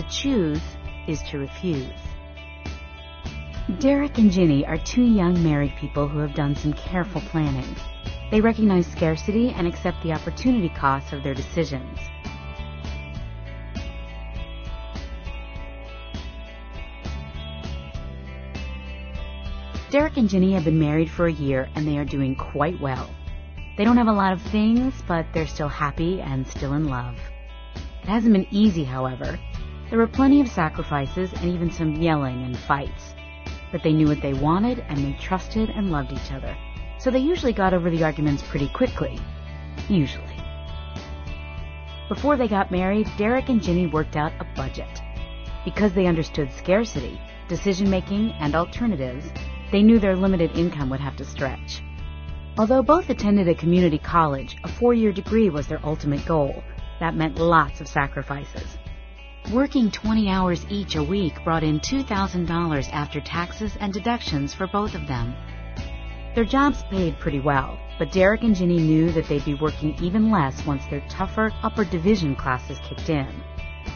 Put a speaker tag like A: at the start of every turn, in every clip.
A: to choose is to refuse. Derek and Ginny are two young married people who have done some careful planning. They recognize scarcity and accept the opportunity costs of their decisions. Derek and Ginny have been married for a year, and they are doing quite well. They don't have a lot of things, but they're still happy and still in love. It hasn't been easy, however. There were plenty of sacrifices and even some yelling and fights. But they knew what they wanted, and they trusted and loved each other. So they usually got over the arguments pretty quickly. Usually. Before they got married, Derek and Ginny worked out a budget. Because they understood scarcity, decision-making, and alternatives, they knew their limited income would have to stretch. Although both attended a community college, a 4-year degree was their ultimate goal. That meant lots of sacrifices. Working 20 hours each a week brought in $2,000 after taxes and deductions for both of them. Their jobs paid pretty well, but Derek and Ginny knew that they'd be working even less once their tougher upper division classes kicked in.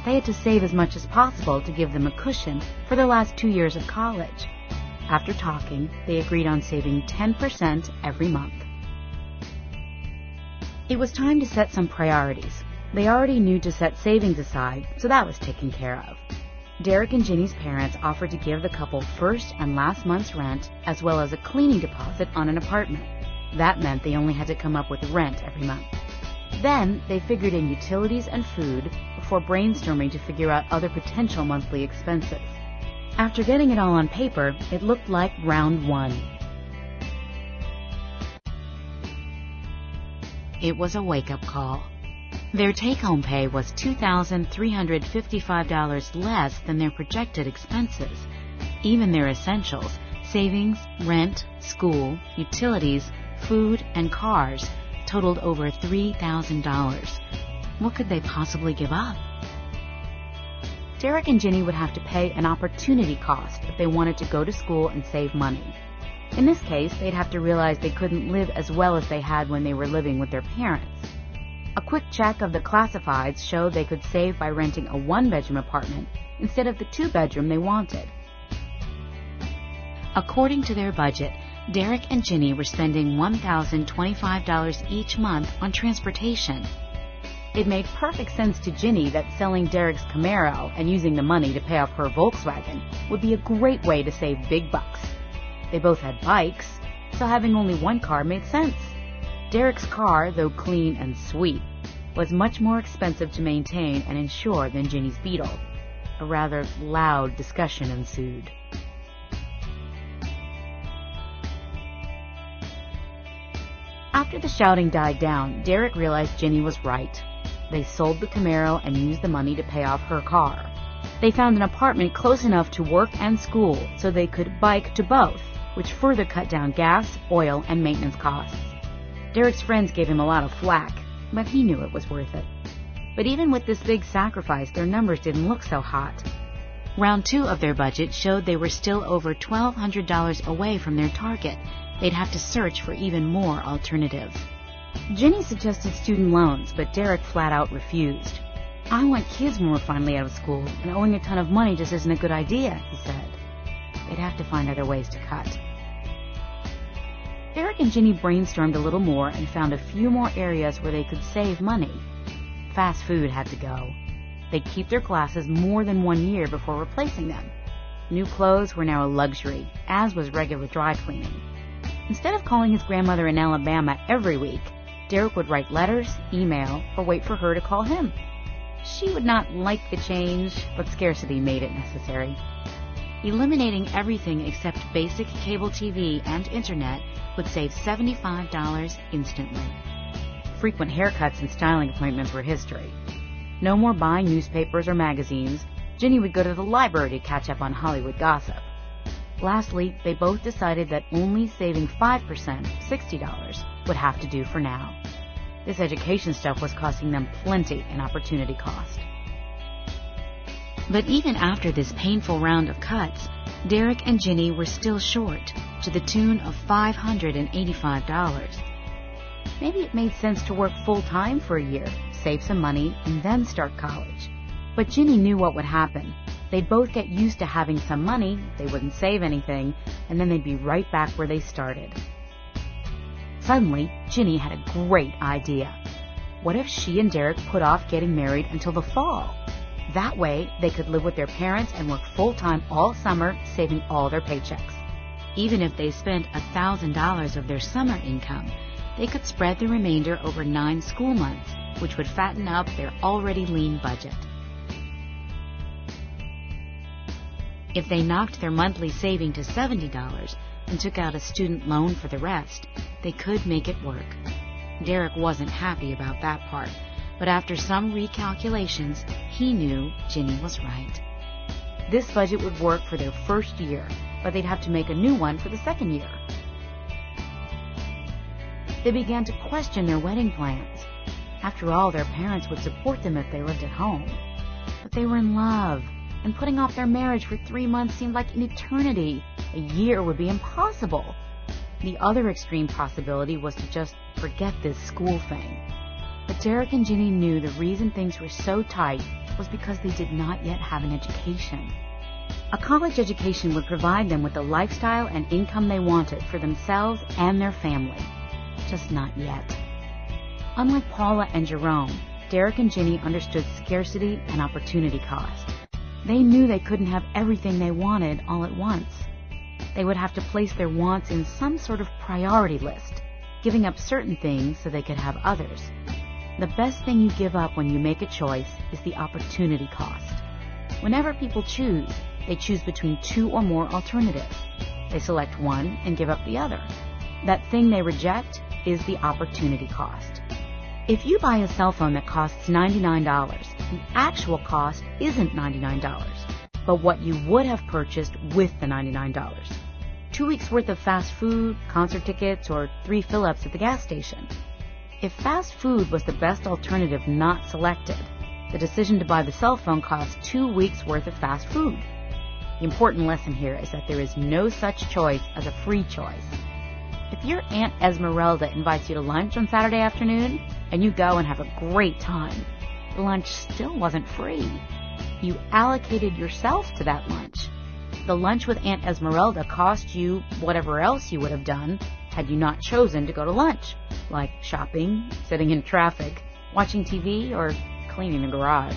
A: They had to save as much as possible to give them a cushion for their last 2 years of college. After talking, they agreed on saving 10% every month. It was time to set some priorities. They already knew to set savings aside, so that was taken care of. Derek and Ginny's parents offered to give the couple first and last month's rent, as well as a cleaning deposit on an apartment. That meant they only had to come up with rent every month. Then, they figured in utilities and food before brainstorming to figure out other potential monthly expenses. After getting it all on paper, it looked like round one. It was a wake-up call. Their take-home pay was $2,355 less than their projected expenses. Even their essentials, savings, rent, school, utilities, food, and cars, totaled over $3,000. What could they possibly give up? Derek and Ginny would have to pay an opportunity cost if they wanted to go to school and save money. In this case, they'd have to realize they couldn't live as well as they had when they were living with their parents. A quick check of the classifieds showed they could save by renting a 1-bedroom apartment instead of the 2-bedroom they wanted. According to their budget, Derek and Ginny were spending $1,025 each month on transportation. It made perfect sense to Ginny that selling Derek's Camaro and using the money to pay off her Volkswagen would be a great way to save big bucks. They both had bikes, so having only one car made sense. Derek's car, though clean and sweet, was much more expensive to maintain and insure than Ginny's Beetle. A rather loud discussion ensued. After the shouting died down, Derek realized Ginny was right. They sold the Camaro and used the money to pay off her car. They found an apartment close enough to work and school so they could bike to both, which further cut down gas, oil, and maintenance costs. Derek's friends gave him a lot of flack, but he knew it was worth it. But even with this big sacrifice, their numbers didn't look so hot. Round 2 of their budget showed they were still over $1,200 away from their target. They'd have to search for even more alternatives. Ginny suggested student loans, but Derek flat out refused. "I want kids when we're finally out of school, and owing a ton of money just isn't a good idea," he said. They'd have to find other ways to cut. Derek and Ginny brainstormed a little more and found a few more areas where they could save money. Fast food had to go. They'd keep their classes more than 1 year before replacing them. New clothes were now a luxury, as was regular dry cleaning. Instead of calling his grandmother in Alabama every week, Derek would write letters, email, or wait for her to call him. She would not like the change, but scarcity made it necessary. Eliminating everything except basic cable TV and internet would save $75 instantly. Frequent haircuts and styling appointments were history. No more buying newspapers or magazines. Ginny would go to the library to catch up on Hollywood gossip. Lastly, they both decided that only saving 5%, $60, would have to do for now. This education stuff was costing them plenty in opportunity cost. But even after this painful round of cuts, Derek and Ginny were still short, to the tune of $585. Maybe it made sense to work full-time for a year, save some money, and then start college. But Ginny knew what would happen. They'd both get used to having some money, they wouldn't save anything, and then they'd be right back where they started. Suddenly, Ginny had a great idea. What if she and Derek put off getting married until the fall? That way, they could live with their parents and work full-time all summer, saving all their paychecks. Even if they spent $1,000 of their summer income, they could spread the remainder over 9 school months, which would fatten up their already lean budget. If they knocked their monthly saving to $70 and took out a student loan for the rest, they could make it work. Derek wasn't happy about that part, but after some recalculations, he knew Ginny was right. This budget would work for their first year, but they'd have to make a new one for the second year. They began to question their wedding plans. After all, their parents would support them if they lived at home. But they were in love, and putting off their marriage for 3 months seemed like an eternity. A year would be impossible. The other extreme possibility was to just forget this school thing. But Derek and Ginny knew the reason things were so tight was because they did not yet have an education. A college education would provide them with the lifestyle and income they wanted for themselves and their family. Just not yet. Unlike Paula and Jerome, Derek and Ginny understood scarcity and opportunity cost. They knew they couldn't have everything they wanted all at once. They would have to place their wants in some sort of priority list, giving up certain things so they could have others. The best thing you give up when you make a choice is the opportunity cost. Whenever people choose, they choose between 2 or more alternatives. They select one and give up the other. That thing they reject is the opportunity cost. If you buy a cell phone that costs $99, the actual cost isn't $99, but what you would have purchased with the $99. 2 weeks worth of fast food, concert tickets, or 3 fill-ups at the gas station. If fast food was the best alternative not selected, the decision to buy the cell phone cost 2 weeks worth of fast food. The important lesson here is that there is no such choice as a free choice. If your Aunt Esmeralda invites you to lunch on Saturday afternoon, and you go and have a great time, the lunch still wasn't free. You allocated yourself to that lunch. The lunch with Aunt Esmeralda cost you whatever else you would have done had you not chosen to go to lunch, like shopping, sitting in traffic, watching TV, or cleaning the garage.